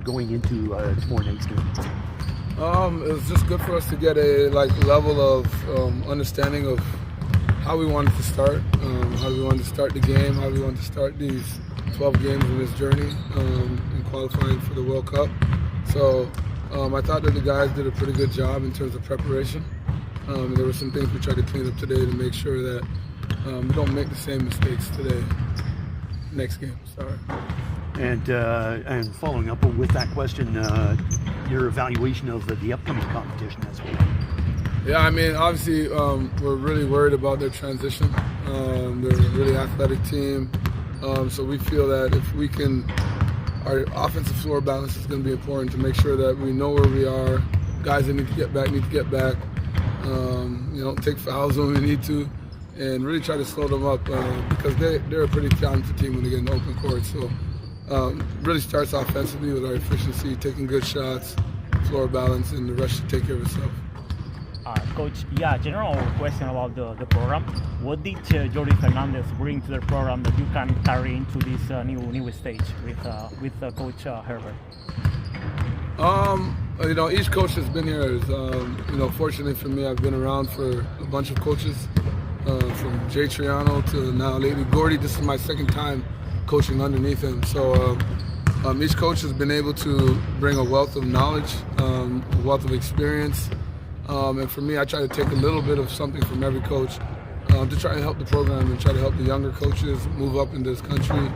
going into tomorrow night's game? It was just good for us to get a level of understanding of how we wanted to start, how we wanted to start the game, how we wanted to start these 12 games in this journey in qualifying for the World Cup. So I thought that the guys did a pretty good job in terms of preparation. There were some things we tried to clean up today to make sure that we don't make the same mistakes today. Next game, sorry. And following up with that question, your evaluation of the upcoming competition as well. Yeah, I mean, obviously, we're really worried about their transition. They're a really athletic team, so we feel that if we can, our offensive floor balance is going to be important to make sure that we know where we are. Guys that need to get back. Take fouls when we need to, and really try to slow them up because they're a pretty talented team when they get in the open court. So really starts offensively with our efficiency, taking good shots, floor balance, and the rest should take care of itself. Coach, general question about the program. What did Jordi Fernandez bring to the program that you can carry into this new stage with Coach Herbert? Each coach has been here. Fortunately for me, I've been around for a bunch of coaches, from Jay Triano to now Lady Gordy. This is my second time coaching underneath him. So each coach has been able to bring a wealth of knowledge, a wealth of experience. And for me, I try to take a little bit of something from every coach to try and help the program and try to help the younger coaches move up in this country.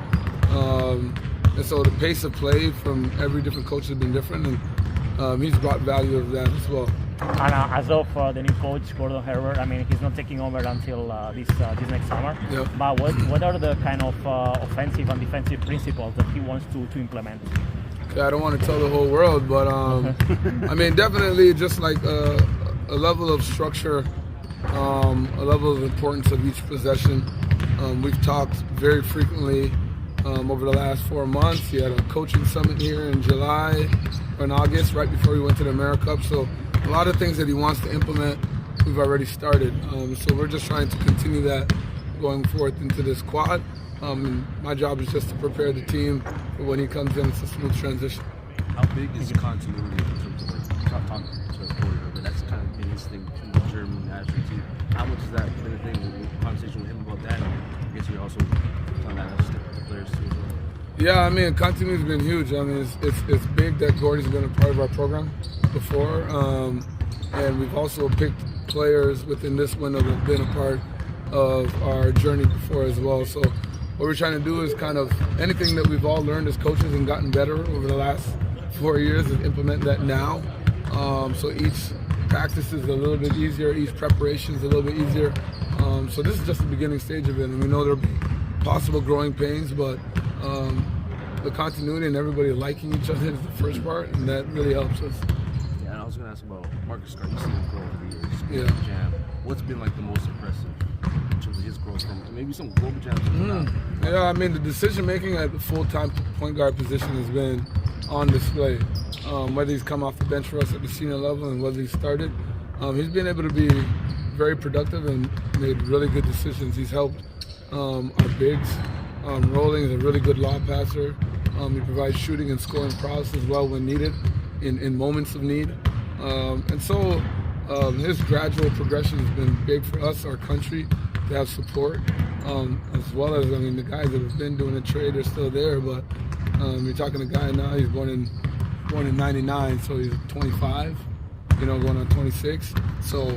And so the pace of play from every different coach has been different, and he's brought value of that as well. And as of the new coach, Gordon Herbert, I mean, he's not taking over until this next summer. Yep. But what are the kind of offensive and defensive principles that he wants to implement? I don't want to tell the whole world, but I mean, definitely just like a level of structure, a level of importance of each possession. We've talked very frequently over the last 4 months. He had a coaching summit here in July or in August, right before we went to the AmeriCup. So a lot of things that he wants to implement, we've already started. So we're just trying to continue that going forth into this quad. My job is just to prepare the team for when he comes in. It's a smooth transition. How big is continuity in terms of talking to the quarterback? But that's kind of been his thing to the German national team. How much has that been a thing? Conversation with him about that? And I guess you're also telling that to the players too as well. Yeah, I mean, continuity has been huge. I mean, it's big that Gordy's been a part of our program before, and we've also picked players within this window that have been a part of our journey before as well. So what we're trying to do is kind of anything that we've all learned as coaches and gotten better over the last 4 years is implement that now. So each practice is a little bit easier, each preparation is a little bit easier. So this is just the beginning stage of it, and we know there'll be possible growing pains, but the continuity and everybody liking each other is the first part, and that really helps us. Yeah, and I was going to ask about Marcus Scott. You've seen him grow over the years. Yeah. Jam. What's been like the most impressive in terms of his growth and maybe some global jams? Yeah, I mean, the decision making at the full-time point guard position has been on display. Whether he's come off the bench for us at the senior level and whether he started, he's been able to be very productive and made really good decisions. He's helped our bigs. Rolling is a really good lob passer. He provides shooting and scoring prowess as well when needed, in moments of need. And so his gradual progression has been big for us, our country, to have support, as well as, I mean, the guys that have been doing the trade are still there, but you're talking to a guy now, he's born in 99, so he's 25, going on 26. So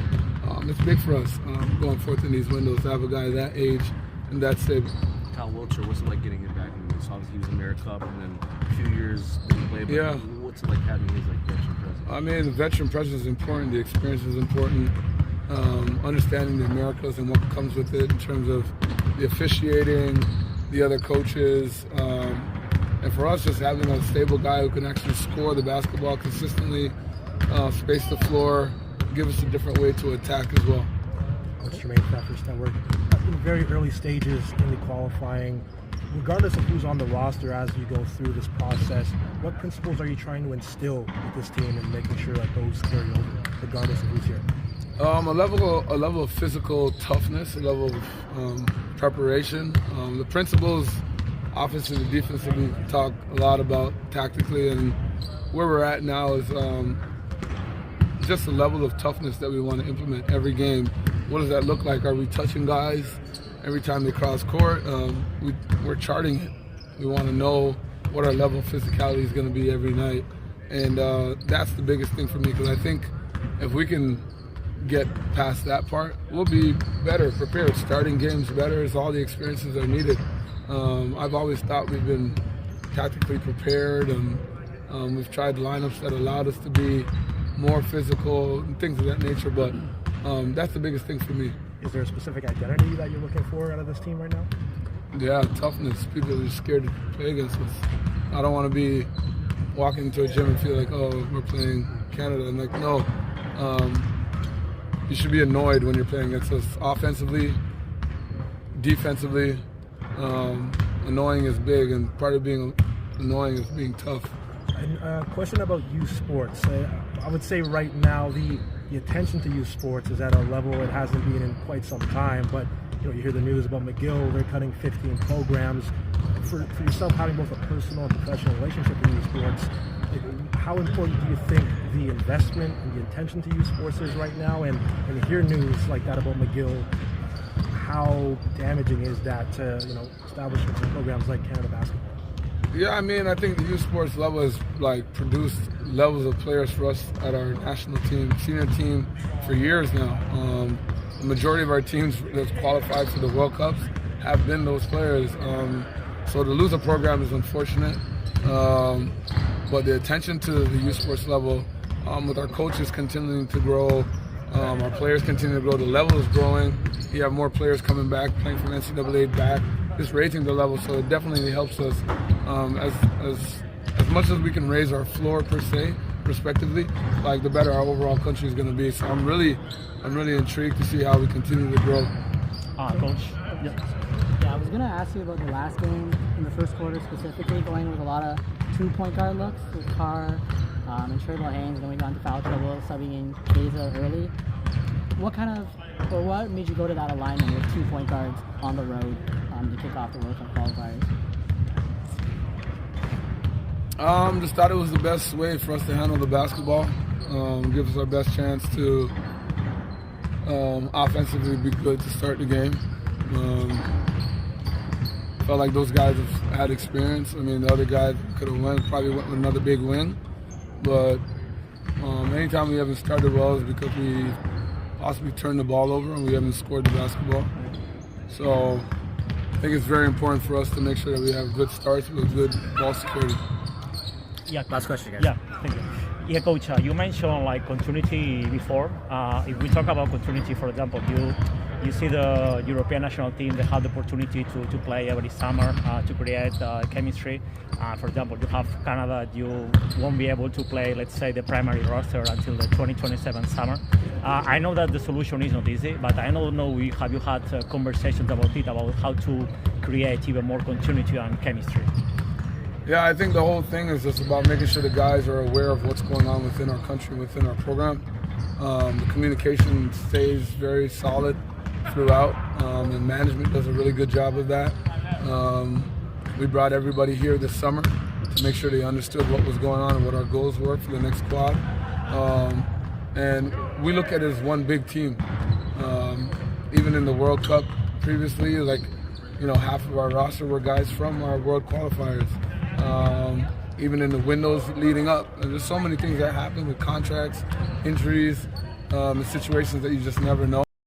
it's big for us going forth in these windows to have a guy that age and that stable. Wiltjer, what's it like getting him back? So obviously he was in AmeriCup and then a few years didn't play, but yeah. What's it like having his veteran presence? I mean, the veteran presence is important, the experience is important, understanding the Americas and what comes with it in terms of the officiating, the other coaches, and for us just having a stable guy who can actually score the basketball consistently, space the floor, give us a different way to attack as well. Coach Jermaine Pfeffer's Network. In very early stages in the qualifying, regardless of who's on the roster as you go through this process, what principles are you trying to instill with this team and making sure that those carry over, regardless of who's here? A level of physical toughness, a level of preparation. The principles offensively and defensively, we talk a lot about tactically, and where we're at now is just the level of toughness that we want to implement every game. What does that look like? Are we touching guys every time they cross court? We're charting it. We want to know what our level of physicality is going to be every night. And that's the biggest thing for me, because I think if we can get past that part, we'll be better prepared. Starting games better is all the experiences are needed. I've always thought we've been tactically prepared, and we've tried lineups that allowed us to be more physical and things of that nature, but that's the biggest thing for me. Is there a specific identity that you're looking for out of this team right now? Yeah, toughness. People are scared to play against us. I don't want to be walking into a gym and feel like, oh, we're playing Canada. I'm like, no. You should be annoyed when you're playing against us. Offensively, defensively, annoying is big, and part of being annoying is being tough. A question about youth sports. I would say right now the attention to youth sports is at a level it hasn't been in quite some time, but you hear the news about McGill, they're cutting 15 programs. For yourself, having both a personal and professional relationship with youth sports, how important do you think the investment and the attention to youth sports is right now? And when you hear news like that about McGill, how damaging is that to establishments and programs like Canada basketball? Yeah, I mean, I think the youth sports level has produced levels of players for us at our national team, senior team for years now. The majority of our teams that's qualified for the World Cups have been those players. So to lose a program is unfortunate, but the attention to the youth sports level, with our coaches continuing to grow, our players continue to grow, the level is growing. You have more players coming back, playing from NCAA back, just raising the level, so it definitely helps us. As much as we can raise our floor per se, respectively, the better our overall country is going to be. So I'm really intrigued to see how we continue to grow. Coach. Yeah, I was going to ask you about the last game in the first quarter specifically, going with a lot of 2-point guard looks with Carr and Trevor Haynes, then we got into foul trouble, subbing in Keza early. What made you go to that alignment with 2-point guards on the road to kick off the World Cup qualifiers? Just thought it was the best way for us to handle the basketball. Give us our best chance to offensively be good to start the game. Felt like those guys have had experience. I mean, the other guy could have probably went with another big win. But anytime we haven't started well is because we possibly turned the ball over and we haven't scored the basketball. So I think it's very important for us to make sure that we have good starts with good ball security. Yeah. Last question, guys. Yeah, thank you. Yeah, Coach, you mentioned continuity before. If we talk about continuity, for example, you see the European national team, they have the opportunity to play every summer to create chemistry. For example, you have Canada, you won't be able to play, let's say, the primary roster until the 2027 summer. I know that the solution is not easy, but I don't know, have you had conversations about it, about how to create even more continuity and chemistry? Yeah, I think the whole thing is just about making sure the guys are aware of what's going on within our country, within our program. The communication stays very solid throughout, and management does a really good job of that. We brought everybody here this summer to make sure they understood what was going on and what our goals were for the next quad. And we look at it as one big team. Even in the World Cup previously, half of our roster were guys from our World Qualifiers. Even in the windows leading up, there's so many things that happen with contracts, injuries, and situations that you just never know.